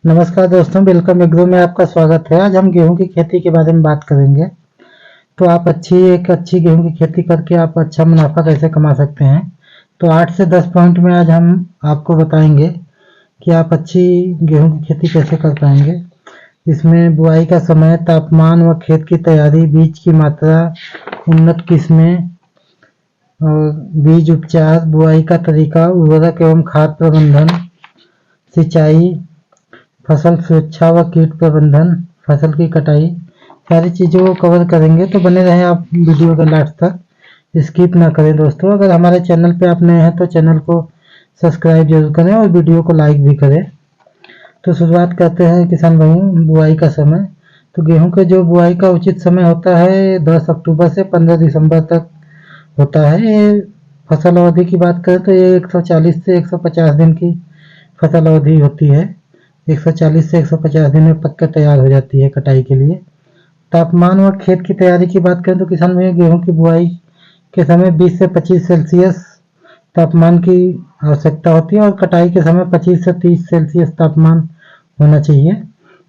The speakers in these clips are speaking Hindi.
नमस्कार दोस्तों, वेलकम एग्रो में आपका स्वागत है। आज हम गेहूं की खेती के बारे में बात करेंगे। तो आप एक अच्छी गेहूं की खेती करके आप अच्छा मुनाफा कैसे कमा सकते हैं। तो 8 से 10 पॉइंट में आज हम आपको बताएंगे कि आप अच्छी गेहूं की खेती कैसे कर पाएंगे। इसमें बुआई का समय, तापमान व खेत की तैयारी, बीज की मात्रा, उन्नत किस्में और बीज उपचार, बुआई का तरीका, उर्वरक एवं खाद प्रबंधन, सिंचाई, फसल सुरक्षा व कीट प्रबंधन, फसल की कटाई, सारी चीज़ों को कवर करेंगे। तो बने रहें आप वीडियो के लास्ट तक, स्किप ना करें दोस्तों। अगर हमारे चैनल पे आप नए हैं तो चैनल को सब्सक्राइब जरूर करें और वीडियो को लाइक भी करें। तो शुरुआत करते हैं किसान भाइयों बुआई का समय। तो गेहूं के जो बुआई का उचित समय होता है 10 अक्टूबर से 15 दिसंबर तक होता है। ये फसल अवधि की बात करें तो ये 140 से 150 दिन की फसल अवधि होती है। 140 से 150 दिन में पक के तैयार हो जाती है कटाई के लिए। तापमान और खेत की तैयारी की बात करें तो किसान भाई गेहूं की बुआई के समय 20 से 25 सेल्सियस तापमान की आवश्यकता होती है और कटाई के समय 25 से 30 सेल्सियस तापमान होना चाहिए।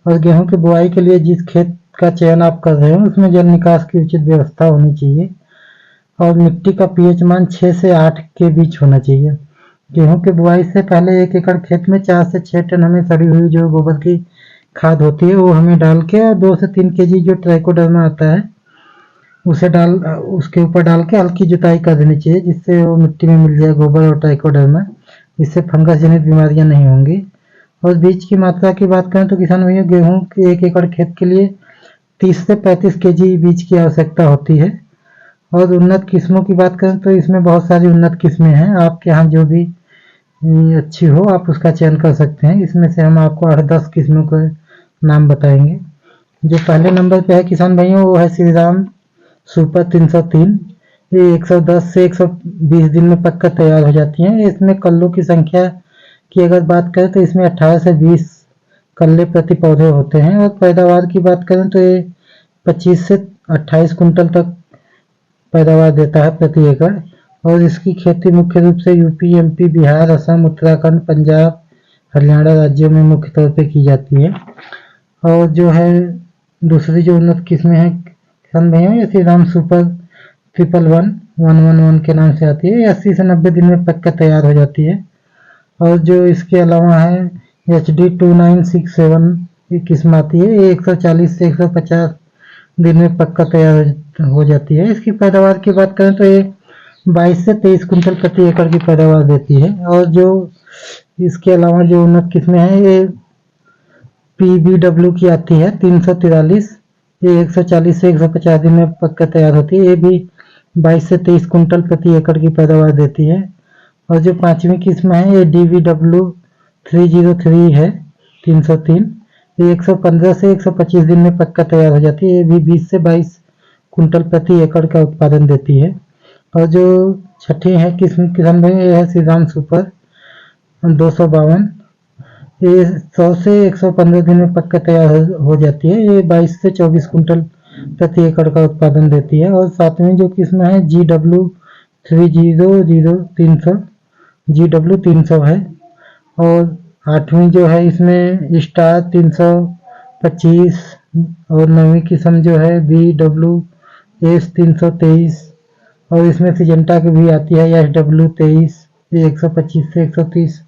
और गेहूं की बुआई के लिए जिस खेत का चयन आप कर रहे हो उसमें जल निकास की उचित व्यवस्था होनी चाहिए और मिट्टी का पीएच मान 6 से 8 के बीच होना चाहिए। गेहूं की बुआई से पहले 1 एकड़ खेत में 4 से 6 टन हमें सड़ी हुई जो गोबर की खाद होती है वो हमें डाल के, और 2 से 3 केजी जो ट्राइकोडर्मा आता है उसके ऊपर डाल के हल्की जुताई कर देनी चाहिए, जिससे वो मिट्टी में मिल जाए गोबर और ट्राइकोडर्मा। इससे फंगस जनित बीमारियां नहीं होंगी। और बीज की मात्रा की बात करें तो किसान भैया गेहूं के 1 एकड़ खेत के लिए 30 से 35 केजी बीज की आवश्यकता होती है। और उन्नत किस्मों की बात करें तो इसमें बहुत सारी उन्नत किस्में हैं। आपके यहाँ जो भी अच्छी हो आप उसका चयन कर सकते हैं। इसमें से हम आपको 8-10 किस्मों के नाम बताएंगे। जो पहले नंबर पे है किसान भाइयों वो है श्री राम सुपर 303। ये 110 से 120 दिन में पककर तैयार हो जाती हैं। इसमें कल्लों की संख्या की अगर बात करें तो इसमें 18 से 20 कल्ले प्रति पौधे होते हैं। और पैदावार की बात करें तो ये 25 से 28 कुंटल तक पैदावार देता है प्रति एकड़। और इसकी खेती मुख्य रूप से यूपी, एमपी, बिहार, असम, उत्तराखंड, पंजाब, हरियाणा राज्यों में मुख्य तौर पे की जाती है। और जो है दूसरी जो उन्नत किस्में हैं किसान भैया ये श्री राम सुपर 111 के नाम से आती है। 80 से 90 दिन में पक कर तैयार हो जाती है। और जो इसके अलावा है HD 2967 की किस्म आती है। ये 140 से 150 दिन में पक्का तैयार हो जाती है। इसकी पैदावार की बात करें तो ये 22 से 23 कुंटल प्रति एकड़ की पैदावार देती है। और जो इसके अलावा जो उन्नत किस्में हैं ये PBW की आती है 343। ये 140 से 150 दिन में पक्का तैयार होती है। ये भी 22 से 23 कुंटल प्रति एकड़ की पैदावार देती है। और जो पांचवी किस्म है ये DVW 303 है 303। ये 115 से 125 दिन में पक्का तैयार हो जाती है। ये भी 20 से 22 कुंटल प्रति एकड़ का उत्पादन देती है। और जो छठी है किस्म किसान भाई ये है श्री राम सुपर 252। ये 100 से 115 दिन में पक्का तैयार हो जाती है। ये 22 से 24 कुंटल प्रति एकड़ का उत्पादन देती है। और सातवीं जो किस्म है GW 300 GW 300 है। और आठवीं जो है इसमें स्टार 325। और नवीं किस्म जो है BWS 323। और इसमें सिजेंटा की भी आती है SW 23। ये 125 से 130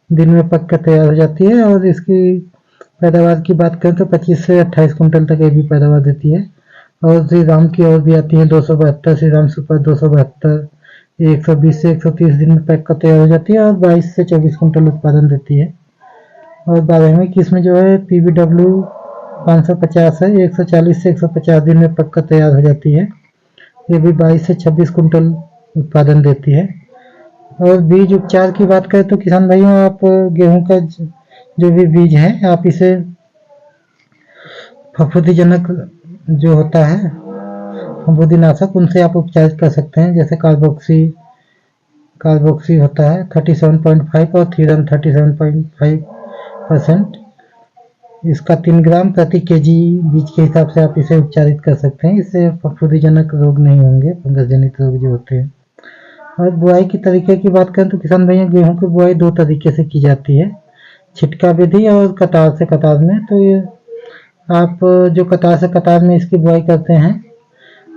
दिन में पक कर तैयार हो जाती है। और इसकी पैदावार की बात करें तो 25 से 28 कुंटल तक ये भी पैदावार देती है। और श्री राम की और भी आती है 272 श्री राम सुपर 272। ये 120 से 130 दिन में पैक कर तैयार हो जाती है और 22 से 24 कुंटल उत्पादन देती है। और 12वीं किस्म जो है PBW 550 है। 140 से 150 दिन में पक कर तैयार हो जाती है। ये भी 22 से 26 कुंटल उत्पादन देती है। और बीज उपचार की बात करें तो किसान भाइयों आप गेहूं का जो भी बीज है आप इसे फफूंदीजनक जो होता है फफूंदीनाशक उनसे आप उपचारित कर सकते हैं। जैसे कार्बोक्सी होता है 37.5 और थीरम 37.5%। इसका 3 ग्राम प्रति केजी बीज के हिसाब से आप इसे उपचारित कर सकते हैं। इससे फफूंदीजनक रोग नहीं होंगे, फंगस जनित रोग जो होते हैं। और बुआई की तरीके की बात करें तो किसान भैया गेहूं की बुआई 2 तरीके से की जाती है। छिटका विधि और कतार से कतार में। तो ये आप जो कतार से कतार में इसकी बुआई करते हैं,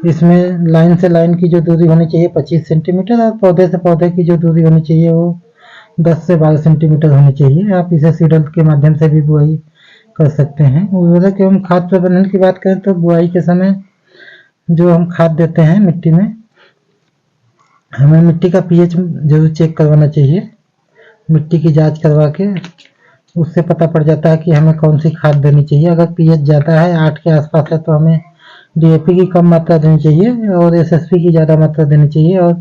इसमें लाइन से लाइन की जो दूरी होनी चाहिए 25 सेंटीमीटर और पौधे से पौधे की जो दूरी होनी चाहिए वो 10 से 12 सेंटीमीटर होनी चाहिए। आप इसे सीडल के माध्यम से भी बुआई कर सकते हैं। उर्वरक एवं खाद प्रबंधन की बात करें तो बुआई के समय जो हम खाद देते हैं मिट्टी में, हमें मिट्टी का पीएच जरूर चेक करवाना चाहिए। मिट्टी की जांच करवा के उससे पता पड़ जाता है कि हमें कौन सी खाद देनी चाहिए। अगर पीएच ज़्यादा है, 8 के आसपास है, तो हमें डीएपी की कम मात्रा देनी चाहिए और एसएसपी की ज़्यादा मात्रा देनी चाहिए। और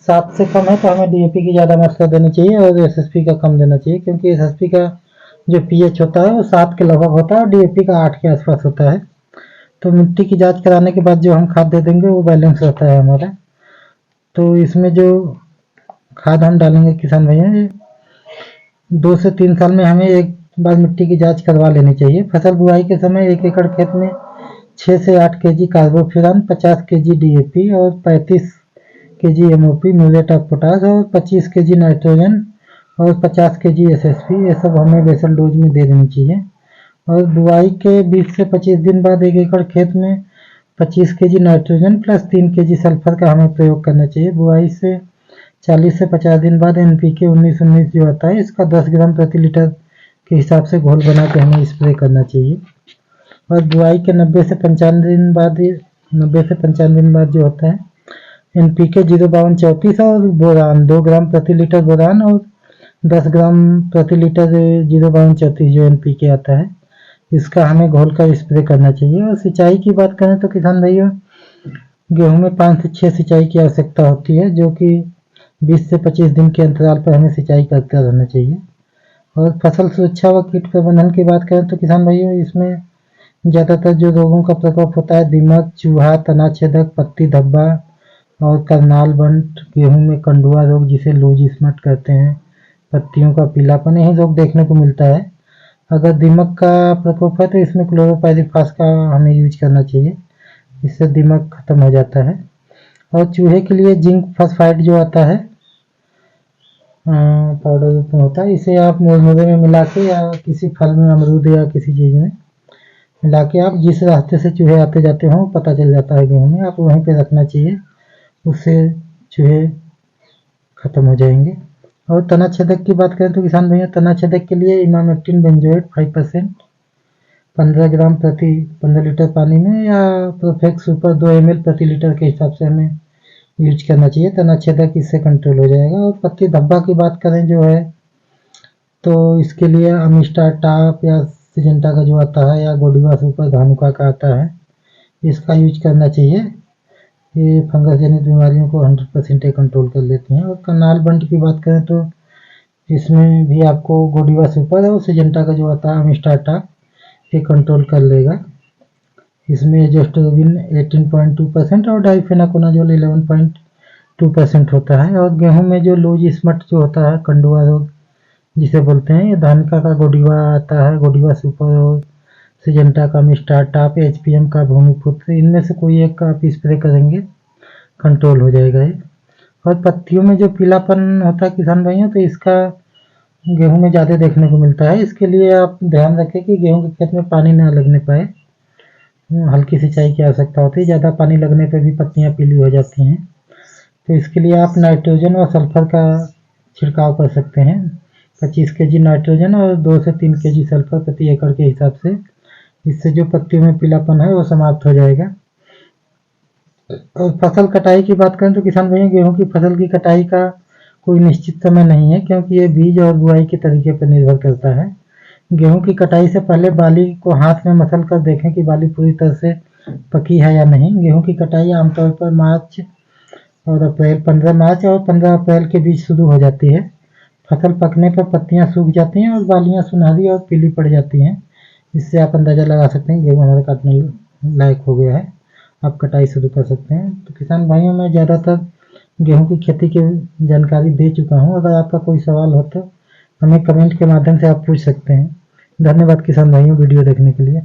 7 से कम है तो हमें डीएपी की ज़्यादा मात्रा देनी चाहिए और एसएसपी का कम देना चाहिए, क्योंकि एसएसपी का जो पीएच होता है वो 7 के लगभग होता है और डीएपी का 8 के आसपास होता है। तो मिट्टी की जांच कराने के बाद जो हम खाद दे देंगे वो बैलेंस रहता है हमारा। तो इसमें जो खाद हम डालेंगे किसान भैया, 2 से 3 साल में हमें एक बार मिट्टी की जांच करवा लेनी चाहिए। फसल बुआई के समय 1 एकड़ खेत में 6 से 8 केजी कार्बोफ्यूरॉन, 50 केजी डीएपी और 35 KG MOP muriate of potash और 25 केजी नाइट्रोजन और 50 केजी एसएसपी, ये सब हमें बेसल डोज में दे देनी चाहिए। और बुआई के 20 से 25 दिन बाद 1 एकड़ खेत में 25 KG nitrogen plus 3 KG sulphur का हमें प्रयोग करना चाहिए। बुआई से 40 से 50 दिन बाद एनपीके 19-19 जो आता है, इसका 10 ग्राम प्रति लीटर के हिसाब से घोल बना के हमें स्प्रे करना चाहिए। और बुआई के 90 से 95 दिन बाद जो होता है, एनपीके 05234 और बोरान 2 ग्राम प्रति लीटर बोरान और 10 ग्राम प्रति लीटर 05234 जो एनपीके आता है, इसका हमें घोल कर स्प्रे करना चाहिए। और सिंचाई की बात करें तो किसान भाइयों, गेहूं में 5 से 6 सिंचाई की आवश्यकता होती है, जो कि 20 से 25 दिन के अंतराल पर हमें सिंचाई करते रहना चाहिए। और फसल सुरक्षा व कीट प्रबंधन की बात करें तो किसान भाइयों, इसमें ज़्यादातर जो रोगों का प्रकोप होता है, दीमक, चूहा, तनाछेदक, पत्ती धब्बा और करनाल बंट, गेहूं में कंडुआ रोग जिसे लूज स्पॉट कहते हैं, पत्तियों का पीलापन, यही रोग देखने को मिलता है। अगर दीमक का प्रकोप है तो इसमें क्लोरोपाइरिफास का हमें यूज करना चाहिए, इससे दीमक खत्म हो जाता है। और चूहे के लिए जिंक फॉस्फाइड जो आता है पाउडर रूप में होता है, इसे आप मुरमुरे में मिला के या किसी फल में, अमरूद या किसी चीज़ में मिला के, आप जिस रास्ते से चूहे आते जाते हों पता चल जाता है गेहूँ में, आप वहीं पे रखना चाहिए, उससे चूहे खत्म हो जाएंगे। और तनाछेदक की बात करें तो किसान भैया, तनाछेदक के लिए इमामेक्टिन बेंजोएट 5% 15 ग्राम प्रति 15 लीटर पानी में या प्रोफेक्स सुपर 2 ml प्रति लीटर के हिसाब से हमें यूज करना चाहिए। तनाछेदक इससे कंट्रोल हो जाएगा। और पत्ती धब्बा की बात करें जो है, तो इसके लिए अमिस्टार टाप या सिजेंटा का जो आता है या गोडिवा सुपर धानुका का आता है, इसका यूज करना चाहिए। ये फंगस जनित बीमारियों को 100% कंट्रोल कर लेती हैं। और करनाल बंट की बात करें तो इसमें भी आपको गोडिवा सुपर और सिजेंटा का जो आता है अमिस्टार टाप, ये कंट्रोल कर लेगा। इसमें एजोस्ट्रोबिन 18.2% और डाइफेनाकोनाजोल 11.2% होता है। और गेहूं में जो लूज स्पॉट जो होता है, कंडुआ रोग जिसे बोलते हैं, ये धानुका का गोडिवा आता है, गोडिवा सुपर और सिजेंटा का मिस्टार टाप, एचपीएम का भूमिपुत्र, इनमें से कोई एक का आप स्प्रे करेंगे, कंट्रोल हो जाएगा ये। और पत्तियों में जो पीलापन होता है किसान भाइयों, तो इसका गेहूं में ज़्यादा देखने को मिलता है। इसके लिए आप ध्यान रखें कि गेहूं के खेत में पानी ना लगने पाए, हल्की सिंचाई की आवश्यकता होती है। ज़्यादा पानी लगने पर भी पत्तियां पीली हो जाती हैं, तो इसके लिए आप नाइट्रोजन और सल्फर का छिड़काव कर सकते हैं। 25 केजी नाइट्रोजन और 2 से 3 केजी सल्फर प्रति एकड़ के हिसाब से, इससे जो पत्तियों में पीलापन है वो समाप्त हो जाएगा। और फसल कटाई की बात करें तो किसान भैया, गेहूं की फसल की कटाई का कोई निश्चित समय नहीं है, क्योंकि ये बीज और बुआई के तरीके पर निर्भर करता है। गेहूं की कटाई से पहले बाली को हाथ में मसल कर देखें कि बाली पूरी तरह से पकी है या नहीं। गेहूं की कटाई आमतौर पर मार्च और अप्रैल 15 मार्च और 15 अप्रैल के बीच शुरू हो जाती है। फसल पकने पर पत्तियां सूख जाती हैं और बालियां सुनहरी और पीली पड़ जाती हैं। इससे आप अंदाज़ा लगा सकते हैं गेहूं हमारा काटने लायक हो गया है, आप कटाई शुरू कर सकते हैं। तो किसान भाइयों, मैं ज़्यादातर गेहूं की खेती की जानकारी दे चुका हूं। अगर आपका कोई सवाल हो तो हमें कमेंट के माध्यम से आप पूछ सकते हैं। धन्यवाद किसान भाइयों वीडियो देखने के लिए।